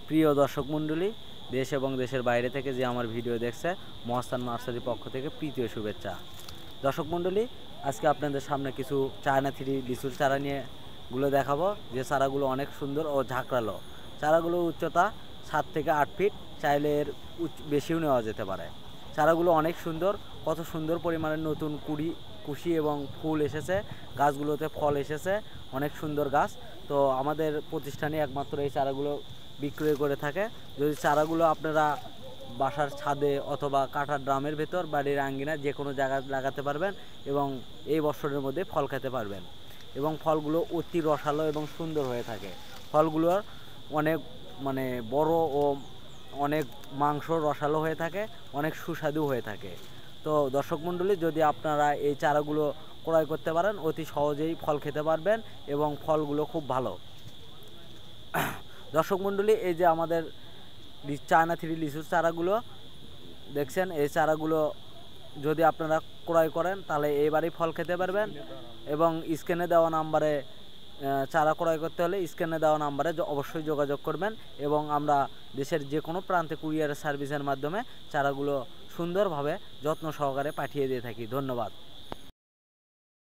প্রিয় দর্শক মণ্ডলী, দেশ এবং দেশের বাইরে থেকে যে আমার ভিডিও দেখছে, মহাস্থান নার্সারির পক্ষ থেকে প্রীতীয় শুভেচ্ছা। দর্শক মণ্ডলী, আজকে আপনাদের সামনে কিছু চায়না থ্রি লিচুর চারা নিয়ে দেখাবো, যে চারাগুলো অনেক সুন্দর ও ঝাঁকড়ালো। চারাগুলোর উচ্চতা 7 থেকে 8 ফিট, চাইলে এর বেশিও নেওয়া যেতে পারে। চারাগুলো অনেক সুন্দর, কত সুন্দর পরিমাণের নতুন কুশি এবং ফুল এসেছে, গাছগুলোতে ফল এসেছে, অনেক সুন্দর গাছ। তো আমাদের প্রতিষ্ঠানে একমাত্র এই চারাগুলো বিক্রয় করে থাকে। যদি চারাগুলো আপনারা বাসার ছাদে অথবা কাঠার ড্রামের ভেতর, বাড়ির আঙ্গিনায় যে কোনো জায়গায় লাগাতে পারবেন এবং এই বছরের মধ্যে ফল খেতে পারবেন। এবং ফলগুলো অতি রসালো এবং সুন্দর হয়ে থাকে। ফলগুলোর অনেক বড় ও অনেক মাংস রসালো হয়ে থাকে, অনেক সুস্বাদু হয়ে থাকে। তো দর্শক মণ্ডলী, যদি আপনারা এই চারাগুলো ক্রয় করতে পারেন, অতি সহজেই ফল খেতে পারবেন এবং ফলগুলো খুব ভালো। দর্শক মণ্ডলী, এই যে আমাদের চায়না থ্রি লিচুর চারাগুলো দেখছেন, এই চারাগুলো যদি আপনারা ক্রয় করেন তাহলে এবারেই ফল খেতে পারবেন। এবং স্ক্রিনে দেওয়া নাম্বারে চারা ক্রয় করতে হলে স্ক্রিনে দেওয়া নাম্বারে অবশ্যই যোগাযোগ করবেন এবং আমরা দেশের যে কোনো প্রান্তে কুরিয়ার সার্ভিসের মাধ্যমে চারাগুলো সুন্দরভাবে যত্ন সহকারে পাঠিয়ে দিয়ে থাকি। ধন্যবাদ।